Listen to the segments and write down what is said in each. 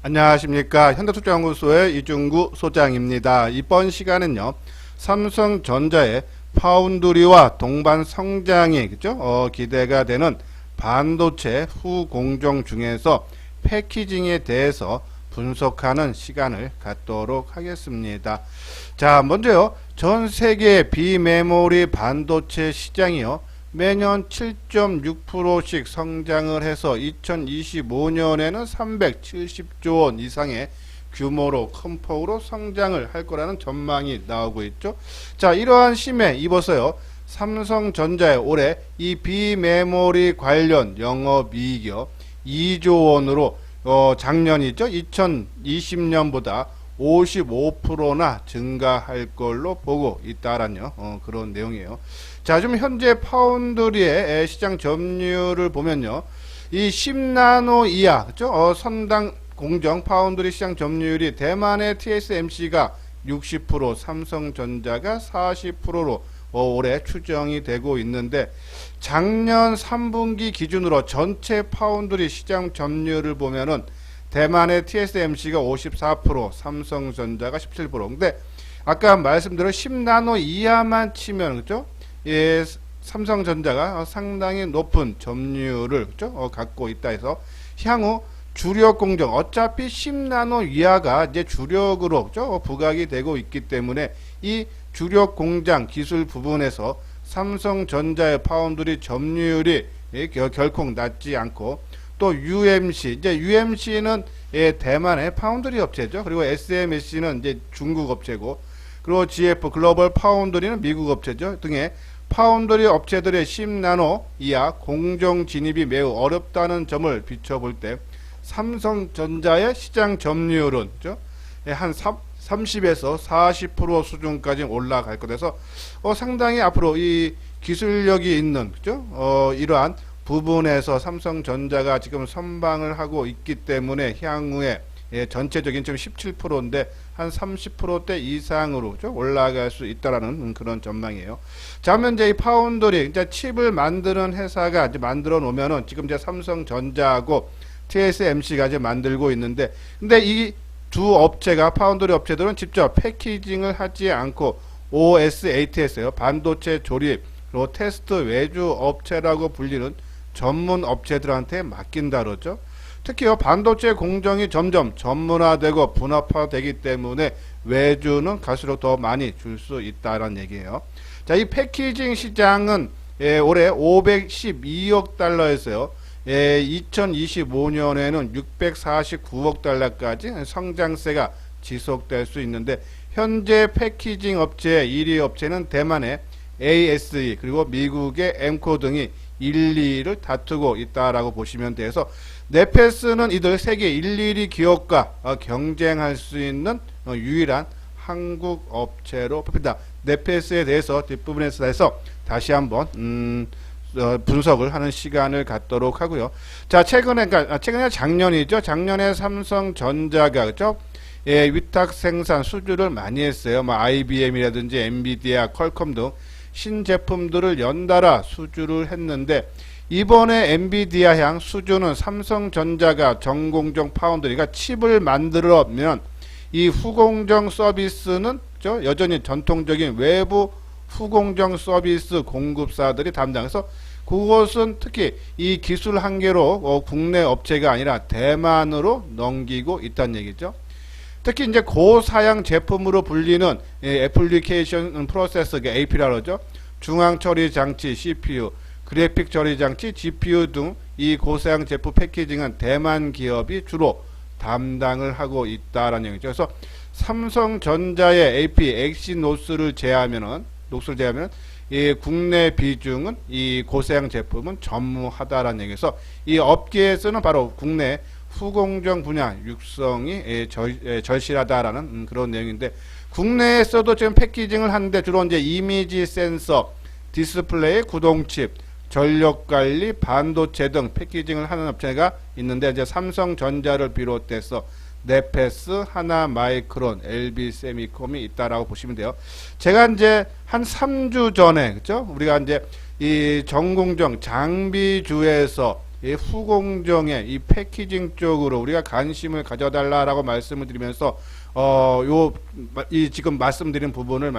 안녕하십니까. 현대투자연구소의 이중구 소장입니다. 이번 시간은요, 삼성전자의 파운드리와 동반 성장이 기대가 되는 반도체 후공정 중에서 패키징에 대해서 분석하는 시간을 갖도록 하겠습니다. 자, 먼저요, 전 세계 비메모리 반도체 시장이요, 매년 7.6%씩 성장을 해서 2025년에는 370조 원 이상의 규모로 큰 폭으로 성장을 할 거라는 전망이 나오고 있죠. 자, 이러한 심에 입어서요, 삼성전자의 올해 이 비메모리 관련 영업이익이요, 2조 원으로 작년이죠, 2020년보다 55%나 증가할 걸로 보고 있다라는 그런 내용이에요. 자, 좀 현재 파운드리의 시장 점유율을 보면요, 이 10나노 이하, 그죠? 선당 공정 파운드리 시장 점유율이 대만의 TSMC가 60%, 삼성전자가 40%로 올해 추정이 되고 있는데, 작년 3분기 기준으로 전체 파운드리 시장 점유율을 보면은 대만의 TSMC가 54%, 삼성전자가 17%. 근데 아까 말씀드린 10나노 이하만 치면, 그죠? 예, 삼성전자가 상당히 높은 점유율을 갖고 있다 해서 향후 주력 공정, 어차피 10나노 이하가 이제 주력으로 부각이 되고 있기 때문에 이 주력 공장 기술 부분에서 삼성전자의 파운드리 점유율이 결코 낮지 않고, 또 UMC, 이제 UMC는 대만의 파운드리 업체죠. 그리고 SMSC는 이제 중국 업체고, 그리고 GF 글로벌 파운드리는 미국 업체죠. 등의 파운드리 업체들의 10나노 이하 공정 진입이 매우 어렵다는 점을 비춰볼 때 삼성전자의 시장 점유율은 한 30에서 40% 수준까지 올라갈 것에서 상당히 앞으로 이 기술력이 있는 이러한 부분에서 삼성전자가 지금 선방을 하고 있기 때문에 향후에 전체적인 지금 17%인데 한 30%대 이상으로 올라갈 수 있다라는 그런 전망이에요. 자, 그러면 이제 이 파운드리, 이제 칩을 만드는 회사가 이제 만들어 놓으면은 지금 이제 삼성전자하고 TSMC가 이제 만들고 있는데, 근데 이 두 업체가 파운드리 업체들은 직접 패키징을 하지 않고 OSATS예요. 반도체 조립 그리고 테스트 외주 업체라고 불리는 전문 업체들한테 맡긴다 그러죠. 특히요, 반도체 공정이 점점 전문화되고 분업화되기 때문에 외주는 갈수록 더 많이 줄 수 있다는 얘기예요. 자, 이 패키징 시장은 올해 512억 달러였어요. 2025년에는 649억 달러까지 성장세가 지속될 수 있는데, 현재 패키징 업체의 1위 업체는 대만의 ASE 그리고 미국의 엠코 등이 1, 2위를 다투고 있다라고 보시면 돼서, 네페스는 이들 세계 1, 2위 기업과 경쟁할 수 있는 유일한 한국 업체로 뽑힌다. 네페스에 대해서 뒷부분에서 다시 한번 분석을 하는 시간을 갖도록 하고요. 자, 최근에 작년이죠. 작년에 삼성전자가 위탁 생산 수주를 많이 했어요. IBM이라든지 엔비디아, 퀄컴 등 신제품들을 연달아 수주를 했는데, 이번에 엔비디아 향 수주는 삼성전자가 전공정 파운드리가 칩을 만들면 이 후공정 서비스는 여전히 전통적인 외부 후공정 서비스 공급사들이 담당해서, 그것은 특히 이 기술 한계로 국내 업체가 아니라 대만으로 넘기고 있다는 얘기죠. 특히 이제 고사양 제품으로 불리는 애플리케이션 프로세서, AP라고 하죠. 중앙 처리 장치 CPU, 그래픽 처리 장치 GPU 등 이 고사양 제품 패키징은 대만 기업이 주로 담당을 하고 있다라는 얘기죠. 그래서 삼성전자의 AP 엑시노스를 제외하면은 이 국내 비중은 이 고사양 제품은 전무하다라는 얘기에서, 이 업계에서는 바로 국내 후공정 분야 육성이 절실하다라는 그런 내용인데, 국내에서도 지금 패키징을 하는데 주로 이제 이미지 센서, 디스플레이, 구동칩, 전력관리, 반도체 등 패키징을 하는 업체가 있는데, 이제 삼성전자를 비롯해서 네페스, 하나마이크론, LB세미콤이 있다라고 보시면 돼요. 제가 이제 한 3주 전에, 그죠? 우리가 이제 이 전공정 장비주에서 이 후공정의 이 패키징 쪽으로 우리가 관심을 가져달라라고 말씀을 드리면서 이 지금 말씀드린 부분을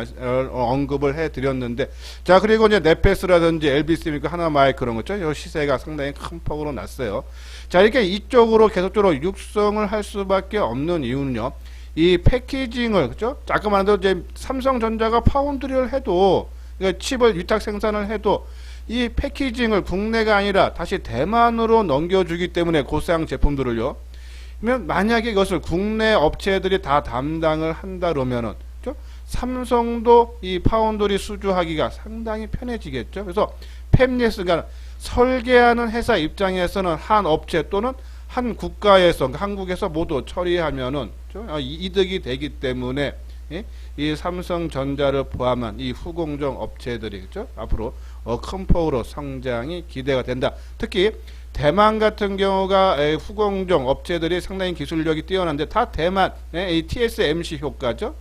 언급을 해드렸는데, 자, 그리고 이제 네페스라든지 LBC 하나마이 그런 거죠. 이 시세가 상당히 큰 폭으로 났어요. 자, 이렇게 이쪽으로 계속적으로 육성을 할 수밖에 없는 이유는요. 이 패키징을, 그죠? 잠깐만 도 이제 삼성전자가 파운드리를 해도, 그러니까 칩을 위탁 생산을 해도 이 패키징을 국내가 아니라 다시 대만으로 넘겨주기 때문에 고사양 제품들을요. 그러면 만약에 이것을 국내 업체들이 다 담당을 한다 그러면은, 그렇죠? 삼성도 이 파운드리 수주하기가 상당히 편해지겠죠. 그래서 팹리스가 설계하는 회사 입장에서는 한 업체 또는 한 국가에서, 그러니까 한국에서 모두 처리하면은, 그렇죠? 이득이 되기 때문에, 예? 이 삼성전자를 포함한 이 후공정 업체들이, 그렇죠? 앞으로 큰 폭으로 성장이 기대가 된다. 특히 대만 같은 경우가 후공정 업체들이 상당히 기술력이 뛰어난데 다 대만의 이 TSMC 효과죠.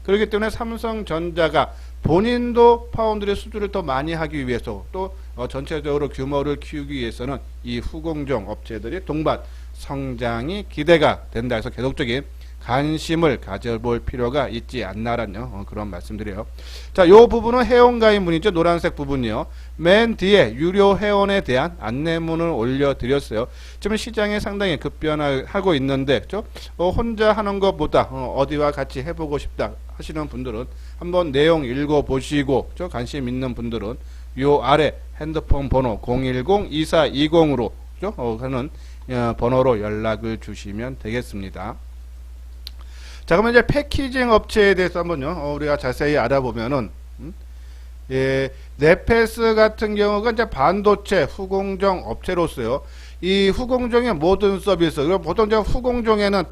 그렇기 때문에 삼성전자가 본인도 파운드리 수주를 더 많이 하기 위해서 또 전체적으로 규모를 키우기 위해서는 이 후공정 업체들이 동반 성장이 기대가 된다 해서 계속적인 관심을 가져볼 필요가 있지 않나라는 그런 말씀드려요. 자, 요 부분은 회원가입 문이죠. 노란색 부분이요. 맨 뒤에 유료 회원에 대한 안내문을 올려드렸어요. 지금 시장에 상당히 급변하고 있는데, 그죠? 혼자 하는 것보다 어디와 같이 해보고 싶다 하시는 분들은 한번 내용 읽어보시고, 그죠? 관심 있는 분들은 요 아래 핸드폰 번호 010-2420으로, 그죠? 하는 번호로 연락을 주시면 되겠습니다. 자, 그러면 이제 패키징 업체에 대해서 한번요, 우리가 자세히 알아보면은, 예, 네페스 같은 경우가 이제 반도체 후공정 업체로서요, 이 후공정의 모든 서비스, 그리고 보통 이제 후공정에는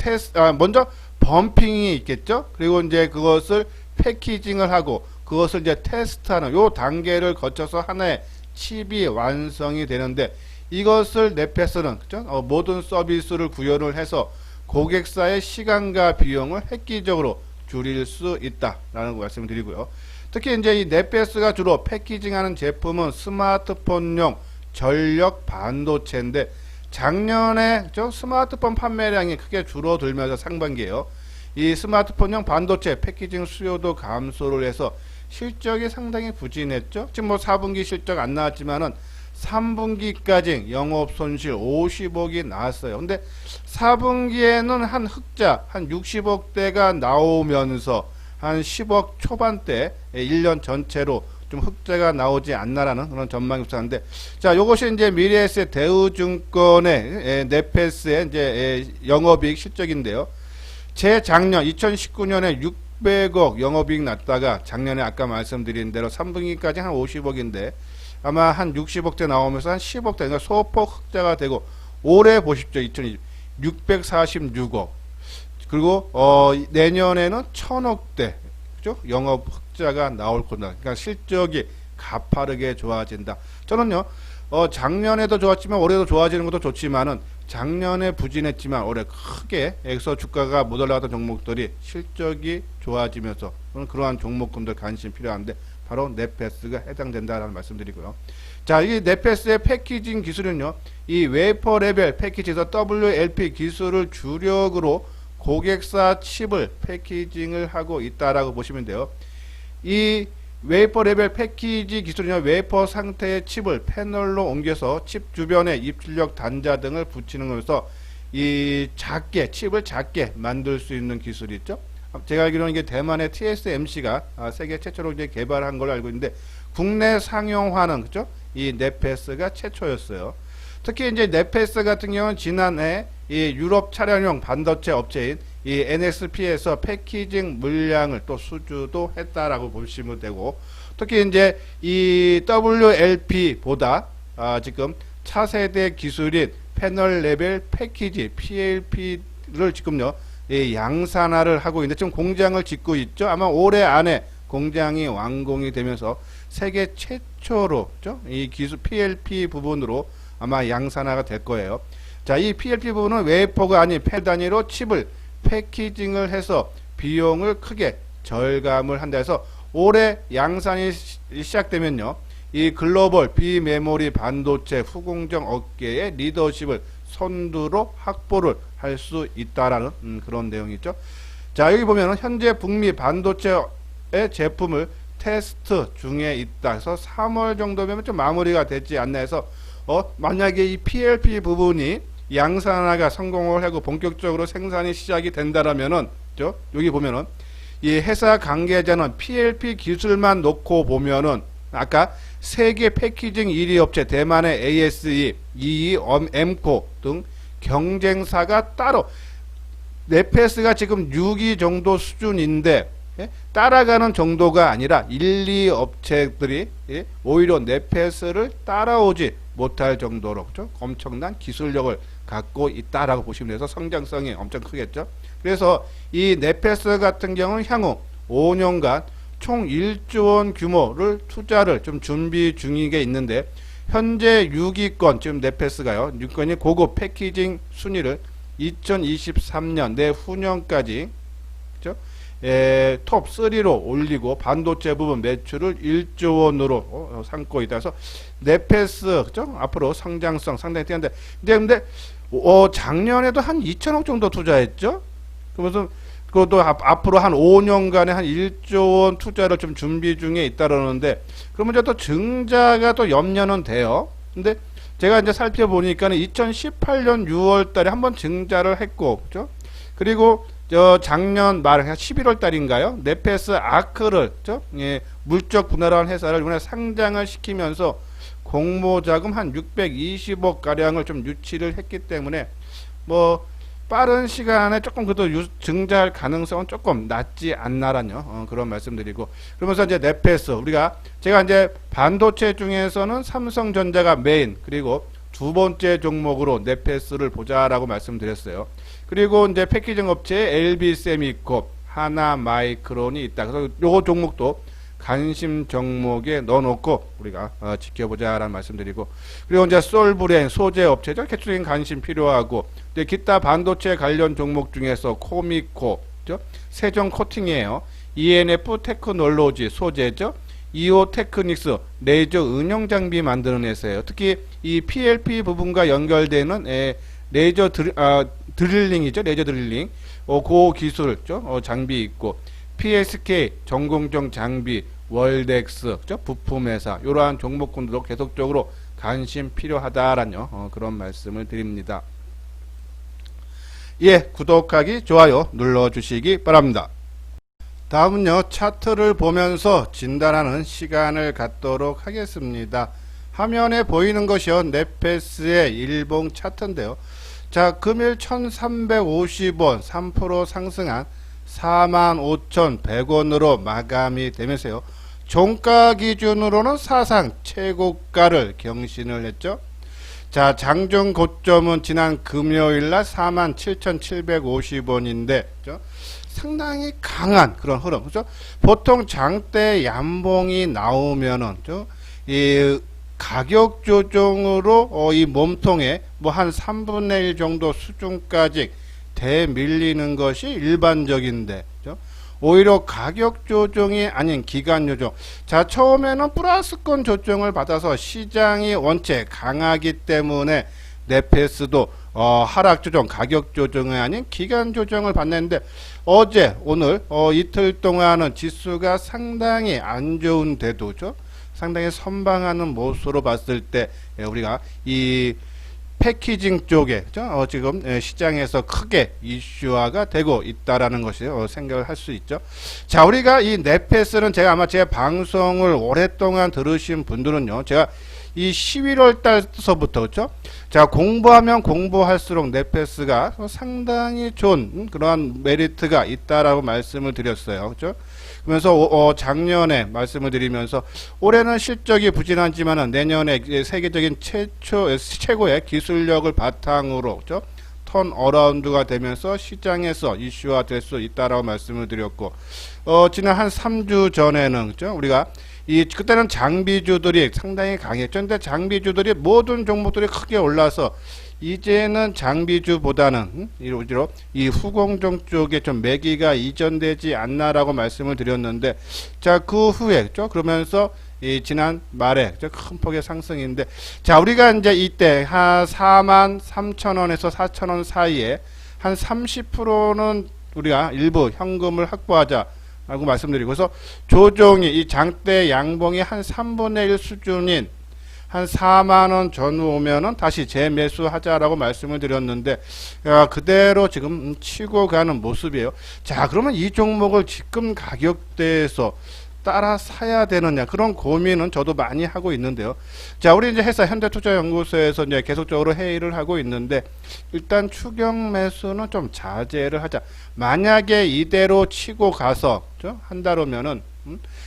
먼저 범핑이 있겠죠? 그리고 이제 그것을 패키징을 하고, 그것을 이제 테스트하는 요 단계를 거쳐서 하나의 칩이 완성이 되는데, 이것을 네페스는, 그죠? 모든 서비스를 구현을 해서 고객사의 시간과 비용을 획기적으로 줄일 수 있다라는 말씀을 드리고요. 특히 이제 이 네페스가 주로 패키징하는 제품은 스마트폰용 전력 반도체인데, 작년에 스마트폰 판매량이 크게 줄어들면서 상반기에요. 이 스마트폰용 반도체 패키징 수요도 감소를 해서 실적이 상당히 부진했죠. 지금 뭐 4분기 실적 안 나왔지만은 3분기까지 영업 손실 50억이 나왔어요. 근데 4분기에는 한 흑자 한 60억대가 나오면서 한 10억 초반대 1년 전체로 좀 흑자가 나오지 않나라는 그런 전망이 있었는데, 자, 요것이 이제 미래에셋 대우증권의 네페스의 이제 영업이익 실적인데요. 재작년 2019년에 600억 영업이익 났다가 작년에 아까 말씀드린 대로 3분기까지 한 50억인데 아마 한 60억대 나오면서 한 10억대, 그러니까 소폭 흑자가 되고, 올해 보십시오. 2020 646억. 그리고 내년에는 1000억대, 그죠? 영업 흑자가 나올 거다. 그러니까 실적이 가파르게 좋아진다. 저는요, 작년에도 좋았지만 올해도 좋아지는 것도 좋지만은, 작년에 부진했지만 올해 크게 액서 주가가 못 올라갔던 종목들이 실적이 좋아지면서 그러한 종목군들 관심 필요한데, 바로 네페스가 해당된다라는 말씀드리고요. 자, 이 네페스의 패키징 기술은요, 이 웨이퍼 레벨 패키지에서 WLP 기술을 주력으로 고객사 칩을 패키징을 하고 있다라고 보시면 돼요. 이 웨이퍼 레벨 패키지 기술은요, 웨이퍼 상태의 칩을 패널로 옮겨서 칩 주변에 입출력 단자 등을 붙이는 거면서 이 칩을 작게 만들 수 있는 기술이 있죠. 제가 알기로는 이게 대만의 TSMC가 세계 최초로 이제 개발한 걸로 알고 있는데, 국내 상용화는, 그죠? 이 네페스가 최초였어요. 특히 이제 네페스 같은 경우는 지난해 이 유럽 차량용 반도체 업체인 이 NXP에서 패키징 물량을 또 수주도 했다라고 보시면 되고, 특히 이제 이 WLP보다 지금 차세대 기술인 패널 레벨 패키지 PLP를 지금요, 양산화를 하고 있는데 지금 공장을 짓고 있죠. 아마 올해 안에 공장이 완공이 되면서 세계 최초로, 그죠? 이 기술 PLP 부분으로 아마 양산화가 될 거예요. 자, 이 PLP 부분은 웨이퍼가 아닌 펠 단위로 칩을 패키징을 해서 비용을 크게 절감을 한다 해서 올해 양산이 시작되면요, 이 글로벌 비메모리 반도체 후공정 업계의 리더십을 선두로 확보를 할 수 있다라는 그런 내용이죠. 자, 여기 보면은 현재 북미 반도체의 제품을 테스트 중에 있다. 그래서 3월 정도면 좀 마무리가 되지 않나 해서 만약에 이 PLP 부분이 양산화가 성공을 하고 본격적으로 생산이 시작이 된다라면은 여기 보면은 이 회사 관계자는 PLP 기술만 놓고 보면은 아까 세계 패키징 1위 업체 대만의 ASE, EE, 엠코 등 경쟁사가 따로 네페스가 지금 6위 정도 수준인데 따라가는 정도가 아니라 1, 2 업체들이 오히려 네페스를 따라오지 못할 정도로 엄청난 기술력을 갖고 있다라고 보시면 돼서 성장성이 엄청 크겠죠. 그래서 이 네페스 같은 경우는 향후 5년간 총 1조 원 규모를 투자를 좀 준비 중이게 있는데 현재 6위권 지금 네페스가요. 6위권이 고급 패키징 순위를 2023년 내후년까지 톱 3로 올리고 반도체 부분 매출을 1조 원으로 삼고 있다. 그래서 네페스 앞으로 성장성 상당히 뛰는데 근데 작년에도 한 2천억 정도 투자했죠. 그러면서 그것도 앞으로 한 5년간에 한 1조 원 투자를 좀 준비 중에 있다 그러는데 그러면 이제 또 증자가 또 염려는 돼요. 근데 제가 이제 살펴보니까는 2018년 6월 달에 한번 증자를 했고, 그죠? 그리고 작년 말, 11월 달인가요? 네페스 아크를, 물적 분할한 회사를 이번에 상장을 시키면서 공모자금 한 620억 가량을 좀 유치를 했기 때문에 빠른 시간에 조금 그래도 증자할 가능성은 조금 낮지 않나라뇨. 그런 말씀드리고 그러면서 이제 네페스 제가 이제 반도체 중에서는 삼성전자가 메인 그리고 두 번째 종목으로 네페스를 보자라고 말씀드렸어요. 그리고 이제 패키징 업체 LB세미콘, 하나마이크론이 있다. 그래서 요거 종목도 관심 종목에 넣어놓고 우리가 지켜보자라는 말씀드리고 그리고 이제 솔브레인 소재 업체죠. 개출적인 관심 필요하고 이제 기타 반도체 관련 종목 중에서 코미코, 세정 코팅이에요. ENF 테크놀로지 소재죠. 이오 테크닉스 레이저 응용 장비 만드는 회사예요. 특히 이 PLP 부분과 연결되는 레이저 드릴링이죠. 레이저 드릴링. 그 기술 장비 있고 PSK 전공정 장비, 월덱스 부품 회사 이러한 종목군도 계속적으로 관심 필요하다라는 그런 말씀을 드립니다. 예, 구독하기, 좋아요 눌러주시기 바랍니다. 다음은요, 차트를 보면서 진단하는 시간을 갖도록 하겠습니다. 화면에 보이는 것이요, 네페스의 일봉 차트인데요. 자, 금일 1350원 3% 상승한 45,100원으로 마감이 되면서요. 종가 기준으로는 사상 최고가를 경신을 했죠. 자, 장중 고점은 지난 금요일날 47,750원인데 상당히 강한 그런 흐름. 그죠? 보통 장대 양봉이 나오면은 이 가격 조정으로 이 몸통에 한 3분의 1 정도 수준까지 대밀리는 것이 일반적인데 오히려 가격 조정이 아닌 기간 조정. 자, 처음에는 플러스권 조정을 받아서 시장이 원체 강하기 때문에 네페스도 하락 조정, 가격 조정이 아닌 기간 조정을 받는데 어제, 오늘 이틀 동안은 지수가 상당히 안 좋은데도 상당히 선방하는 모습으로 봤을 때 우리가 이 패키징 쪽에 지금 시장에서 크게 이슈화가 되고 있다라는 것이 생각을 할 수 있죠. 자, 우리가 이 네페스는 제가 아마 제 방송을 오랫동안 들으신 분들은요, 제가 이 11월 달서부터 자, 공부하면 공부할수록 네페스가 상당히 좋은 그러한 메리트가 있다라고 말씀을 드렸어요. 그러면서 작년에 말씀을 드리면서 올해는 실적이 부진하지만은 내년에 세계적인 최고의 기술력을 바탕으로 턴 어라운드가 되면서 시장에서 이슈화 될 수 있다라고 말씀을 드렸고 지난 한 3주 전에는 우리가 그때는 장비주들이 상당히 강했죠. 근데 장비주들이 모든 종목들이 크게 올라서 이제는 장비주보다는 이 후공정 쪽에 좀 매기가 이전되지 않나라고 말씀을 드렸는데 자, 그 후에 그러면서 이 지난 말에 큰 폭의 상승인데, 자, 우리가 이제 이때 한 43,000원에서 4,000원 사이에 한 30%는 우리가 일부 현금을 확보하자라고 말씀드리고, 그래서 조정이 이 장대 양봉이 한 3분의 1 수준인 한 4만원 전후 오면은 다시 재매수하자라고 말씀을 드렸는데, 그대로 지금 치고 가는 모습이에요. 자, 그러면 이 종목을 지금 가격대에서 따라 사야 되느냐, 그런 고민은 저도 많이 하고 있는데요. 자, 우리 이제 회사 현대투자연구소에서 이제 계속적으로 회의를 하고 있는데, 일단 추경 매수는 좀 자제를 하자. 만약에 이대로 치고 가서 한 달 오면은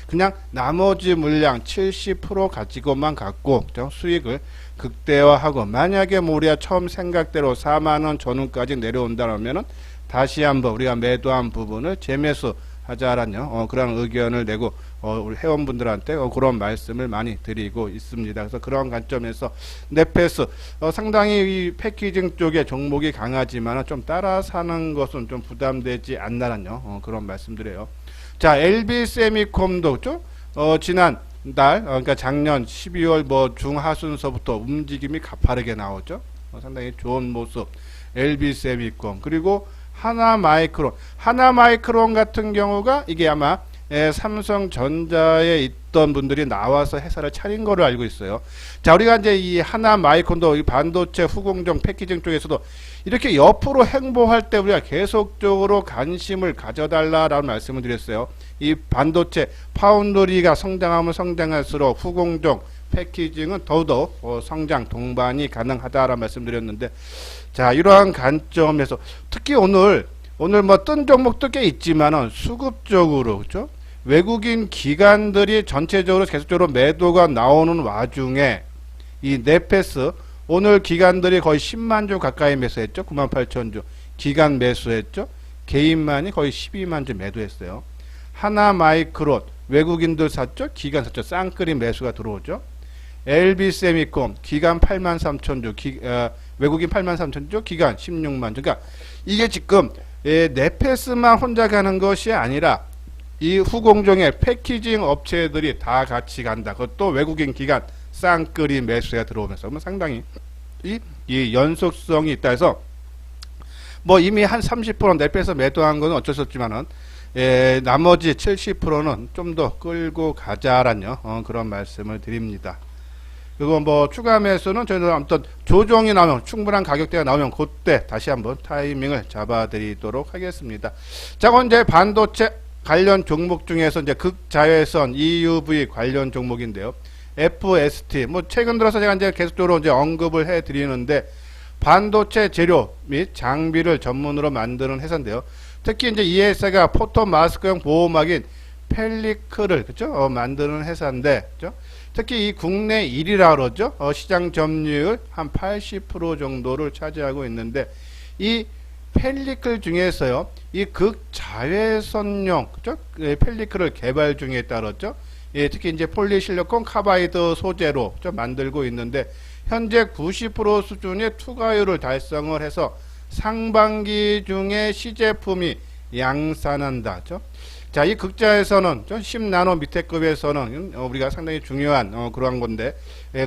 그냥 나머지 물량 70% 가지고만 갖고 수익을 극대화하고, 만약에 우리가 처음 생각대로 4만원 전후까지 내려온다면은 다시 한번 우리가 매도한 부분을 재매수 하자라는 그런 의견을 내고 우리 회원분들한테 그런 말씀을 많이 드리고 있습니다. 그래서 그런 관점에서 네페스 상당히 이 패키징 쪽에 종목이 강하지만 좀 따라 사는 것은 좀 부담되지 않나라는 그런 말씀드려요. 자, LB세미콤도 지난 달 그러니까 작년 12월 뭐 중하순서부터 움직임이 가파르게 나오죠. 상당히 좋은 모습. LB세미콤, 그리고 하나마이크론 같은 경우가 이게 아마 삼성전자에 있던 분들이 나와서 회사를 차린 거를 알고 있어요. 자, 우리가 이제 이 하나마이크론도 이 반도체 후공정 패키징 쪽에서도 이렇게 옆으로 행보할 때 우리가 계속적으로 관심을 가져달라라는 말씀을 드렸어요. 이 반도체 파운드리가 성장하면 성장할수록 후공정 패키징은 더더욱 성장 동반이 가능하다라는 말씀드렸는데, 자, 이러한 관점에서 특히 오늘 뭐 뜬 종목도 꽤 있지만은 수급적으로 그죠? 외국인 기관들이 전체적으로 계속적으로 매도가 나오는 와중에 이 네페스 오늘 기관들이 거의 10만 주 가까이 매수했죠. 98,000주 기관 매수했죠. 개인만이 거의 12만 주 매도했어요. 하나마이크론 외국인들 샀죠. 기관 샀죠. 쌍끌이 매수가 들어오죠. LB세미콤 기관 83,000주 외국인 83,000주 기관 16만 주. 그러니까 이게 지금 네페스만 혼자 가는 것이 아니라 이 후공정의 패키징 업체들이 다 같이 간다. 그것도 외국인 기관 쌍끌이 매수가 들어오면서 상당히 이 연속성이 있다 해서 뭐 이미 한 30% 네페스 매도한 건 어쩔 수 없지만은 나머지 70%는 좀 더 끌고 가자라는 그런 말씀을 드립니다. 그리고 뭐 추가 매수는 저희는 아무튼 조정이 나오면 충분한 가격대가 나오면 그때 다시 한번 타이밍을 잡아드리도록 하겠습니다. 자, 이제 반도체 관련 종목 중에서 이제 극자외선 EUV 관련 종목인데요. FST 뭐 최근 들어서 제가 이제 계속적으로 이제 언급을 해 드리는데, 반도체 재료 및 장비를 전문으로 만드는 회사인데요. 특히 이제 이 회사가 포토 마스크용 보호막인 펠리클을 그죠? 만드는 회사인데, 그죠? 특히 이 국내 1위라 그러죠. 시장 점유율 한 80% 정도를 차지하고 있는데, 이 펠리클 중에서요, 이 극자외선용 그죠? 펠리클을 개발 중에 따랐죠. 특히 이제 폴리실리콘 카바이드 소재로 좀 만들고 있는데, 현재 90% 수준의 투과율을 달성을 해서 상반기 중에 시제품이 양산한다. 그죠? 자, 이 극자에서는 10나노 밑에급에서는 우리가 상당히 중요한 그러한 건데,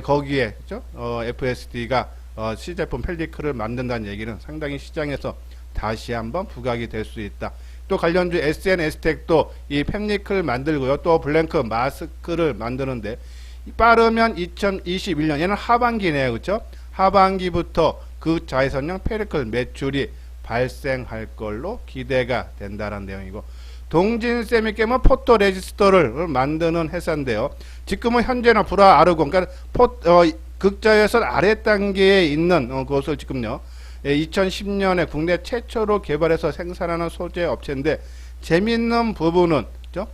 거기에 그죠? FSD가 시제품 펠리클을 만든다는 얘기는 상당히 시장에서 다시 한번 부각이 될 수 있다. 또 관련주 SNS텍도 이 펠리클 만들고요. 또 블랭크 마스크를 만드는데, 빠르면 2021년 얘는 하반기네요. 그렇죠? 하반기부터 그 자외선용 펠리클 매출이 발생할 걸로 기대가 된다는 내용이고, 동진세미캠은 포토 레지스터를 만드는 회사인데요. 지금은 현재는 불화 아르곤, 그러니까 극자외선 아래 단계에 있는 그것을 지금요 2010년에 국내 최초로 개발해서 생산하는 소재 업체인데, 재밌는 부분은 그죠?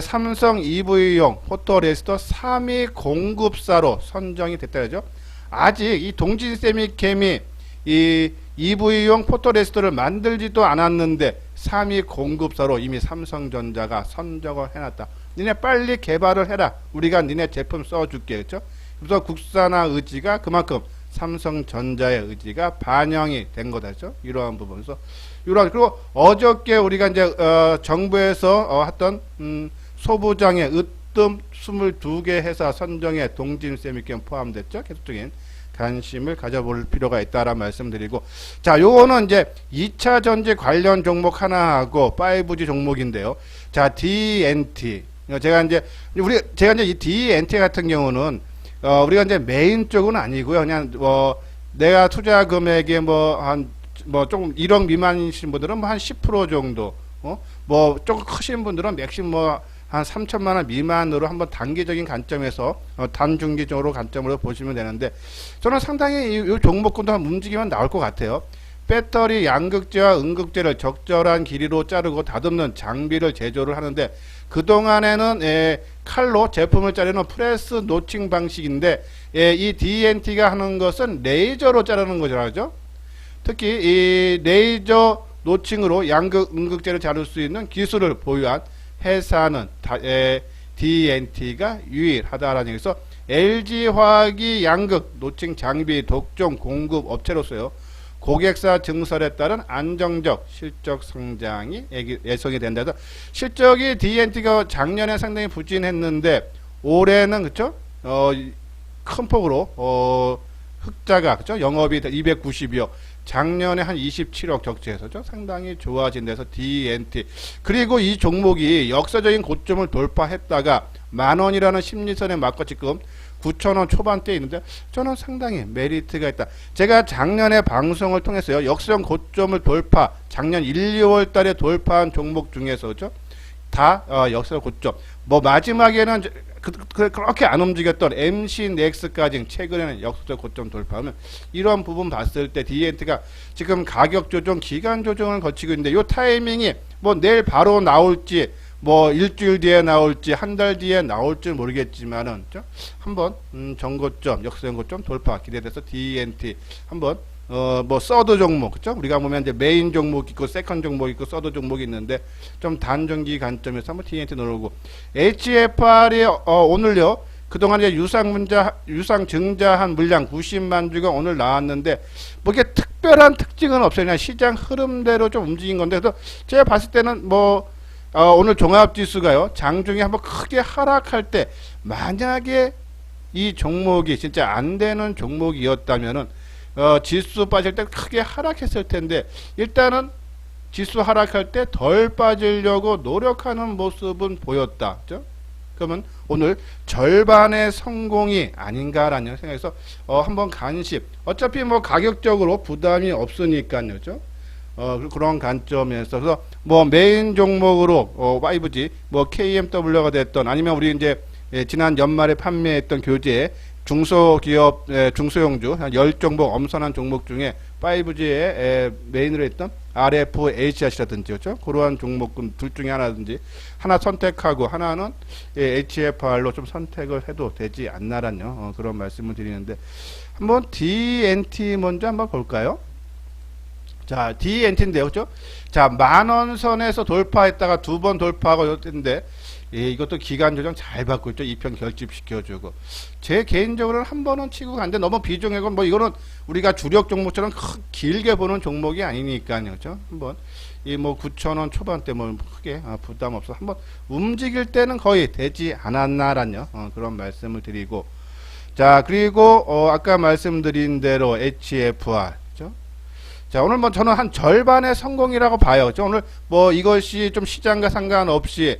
삼성 EV용 포토 레지스터 3위 공급사로 선정이 됐다 그죠? 아직 이 동진세미캠이 이 EV용 포토 레지스터를 만들지도 않았는데 3위 공급사로 이미 삼성전자가 선정을 해놨다. 니네 빨리 개발을 해라. 우리가 니네 제품 써줄게. 그렇죠? 그래서 국산화 의지가 그만큼 삼성전자의 의지가 반영이 된 거다. 그렇죠? 이러한 부분에서 그리고 어저께 우리가 이제 정부에서 했던 소부장의 모두 22개 회사 선정에 동진세미캠 포함됐죠. 계속적인 관심을 가져볼 필요가 있다라는 말씀드리고, 자, 요거는 이제 2차 전지 관련 종목 하나하고 5G 종목인데요. 자, DNT. 제가 이제 이 DNT 같은 경우는 우리가 이제 메인 쪽은 아니고요. 그냥 내가 투자 금액이 조금 1억 미만이신 분들은 한 10% 정도, 조금 크신 분들은 맥심 한 3천만 원 미만으로 한번 단기적인 관점에서 단중기적으로 관점으로 보시면 되는데, 저는 상당히 이 종목군도 한 움직이면 나올 것 같아요. 배터리 양극재와 음극재를 적절한 길이로 자르고 다듬는 장비를 제조를 하는데, 그동안에는 칼로 제품을 자르는 프레스 노칭 방식인데, 이 DNT가 하는 것은 레이저로 자르는 거죠. 특히 이 레이저 노칭으로 양극 음극재를 자를 수 있는 기술을 보유한 회사는 DNT가 유일하다라는 얘기에서 LG화학이 양극 노칭 장비 독점 공급 업체로서요, 고객사 증설에 따른 안정적 실적 성장이 예상이 된다 해서, 실적이 DNT가 작년에 상당히 부진했는데 올해는 그쵸? 큰 폭으로 흑자가 그쵸? 영업이 290여, 작년에 한 27억 적재해서죠. 상당히 좋아진 데서 DNT. 그리고 이 종목이 역사적인 고점을 돌파했다가 만원이라는 심리선에 맞고 지금 9,000원 초반대에 있는데, 저는 상당히 메리트가 있다. 제가 작년에 방송을 통해서요, 역사적 고점을 돌파, 작년 1, 2월 달에 돌파한 종목 중에서 그죠? 다 역사적 고점. 마지막에는 그렇게 안 움직였던 MC넥스까지 최근에는 역사적 고점 돌파하면, 이런 부분 봤을 때 DNT가 지금 가격 조정, 기간 조정을 거치고 있는데, 요 타이밍이 내일 바로 나올지, 일주일 뒤에 나올지, 한 달 뒤에 나올지 모르겠지만은, 한번 전고점, 역사적 고점 돌파 기대돼서 DNT 한번 서드 종목, 그쵸? 우리가 보면 이제 메인 종목 있고, 세컨 종목 있고, 서드 종목이 있는데, 좀 단중기 관점에서 한번 TNT 넣어보고, HFR이, 오늘요, 그동안 이제 유상 증자한 물량 90만 주가 오늘 나왔는데, 이게 특별한 특징은 없어요. 그냥 시장 흐름대로 좀 움직인 건데, 그래서 제가 봤을 때는 오늘 종합지수가요, 장중에 한번 크게 하락할 때, 만약에 이 종목이 진짜 안 되는 종목이었다면은, 지수 빠질 때 크게 하락했을 텐데, 일단은 지수 하락할 때 덜 빠지려고 노력하는 모습은 보였다. 그죠? 그러면 오늘 절반의 성공이 아닌가라는 생각에서 한번 관심. 어차피 가격적으로 부담이 없으니까요. 그죠? 그런 관점에서 그래서 메인 종목으로 5G KMW가 됐던, 아니면 우리 이제 지난 연말에 판매했던 교재 중소기업, 중소형주 한 10종목 엄선한 종목 중에 5G에 메인으로 했던 RFH라든지 그렇죠? 그러한 종목군 둘 중에 하나든지 하나 선택하고 하나는 HFR로 좀 선택을 해도 되지 않나라는 그런 말씀을 드리는데, 한번 DNT 먼저 한번 볼까요? 자, DNT인데요, 그렇죠? 자, 만원 선에서 돌파했다가 두 번 돌파하고 했는데, 이것도 기간 조정 잘 받고 있죠. 2편 결집시켜주고. 제 개인적으로는 한 번은 치고 가는데, 너무 비중이고, 이거는 우리가 주력 종목처럼 길게 보는 종목이 아니니까요. 그렇죠? 한번, 9,000원 초반대 크게 부담 없어. 한번 움직일 때는 거의 되지 않았나라는 그런 말씀을 드리고. 자, 그리고, 아까 말씀드린 대로 HFR. 자, 오늘 저는 한 절반의 성공이라고 봐요. 오늘 이것이 좀 시장과 상관없이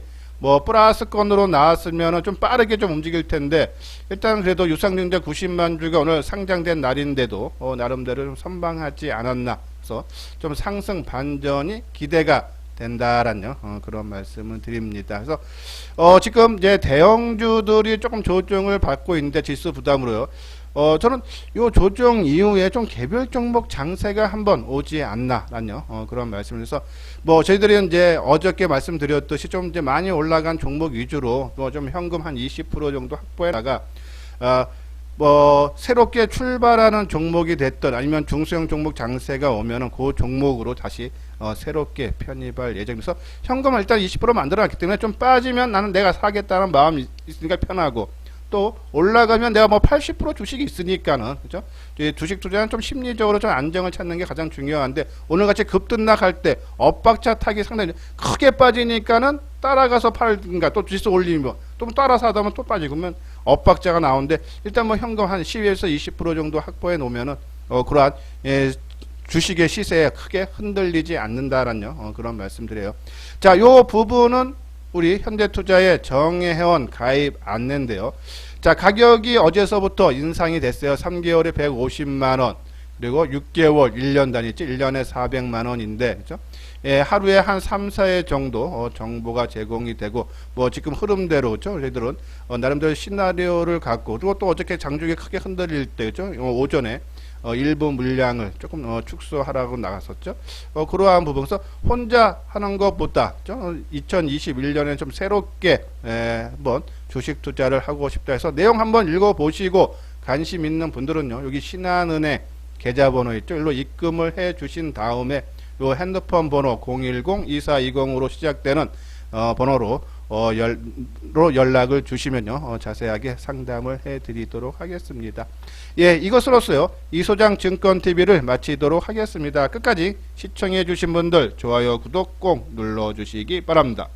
플러스권으로 나왔으면은 좀 빠르게 좀 움직일 텐데, 일단 그래도 유상증자 90만 주가 오늘 상장된 날인데도 나름대로 좀 선방하지 않았나. 그래서 좀 상승 반전이 기대가 된다라는 그런 말씀을 드립니다. 그래서 지금 이제 대형주들이 조금 조정을 받고 있는데, 지수 부담으로요. 저는 요 조정 이후에 좀 개별 종목 장세가 한번 오지 않나라는 그런 말씀을 해서, 저희들이 이제 어저께 말씀드렸듯이 좀 이제 많이 올라간 종목 위주로 좀 현금 한 20% 정도 확보해다가 새롭게 출발하는 종목이 됐던, 아니면 중소형 종목 장세가 오면은 그 종목으로 다시 새롭게 편입할 예정이라서 현금을 일단 20% 만들어놨기 때문에, 좀 빠지면 나는 내가 사겠다는 마음이 있으니까 편하고, 또 올라가면 내가 뭐 80% 주식이 있으니까는, 그죠? 이 주식 투자는 좀 심리적으로 좀 안정을 찾는 게 가장 중요한데, 오늘같이 급등락할 때 엇박자 타기 상당히 크게 빠지니까는 따라가서 팔든가, 또 주식 올리면 또 따라서 하다 보면 또 빠지고, 그러면 엇박자가 나오는데, 일단 뭐 현금 한 10에서 20% 정도 확보해 놓으면은 그러한 주식의 시세에 크게 흔들리지 않는다라는 그런 말씀드려요. 자, 요 부분은 우리 현대투자의 정혜원 가입 안내인데요. 자, 가격이 어제서부터 인상이 됐어요. 3개월에 150만원, 그리고 6개월 1년 단위죠. 1년에 400만원인데, 그죠? 예, 하루에 한 3, 4회 정도 정보가 제공이 되고, 뭐 지금 흐름대로, 그죠? 저희들은 나름대로 시나리오를 갖고, 그리고 또 어저께 장중에 크게 흔들릴 때, 그죠? 오전에 일부 물량을 조금 축소하라고 나갔었죠. 그러한 부분에서 혼자 하는 것보다 2021년에 좀 새롭게 한번 주식 투자를 하고 싶다 해서 내용 한번 읽어보시고 관심 있는 분들은요, 여기 신한은행 계좌번호 있죠. 일로 입금을 해 주신 다음에 요 핸드폰 번호 010-2420으로 시작되는 번호로 연락을 주시면요, 자세하게 상담을 해드리도록 하겠습니다. 예, 이것으로서요, 이소장 증권TV를 마치도록 하겠습니다. 끝까지 시청해 주신 분들 좋아요, 구독 꼭 눌러주시기 바랍니다.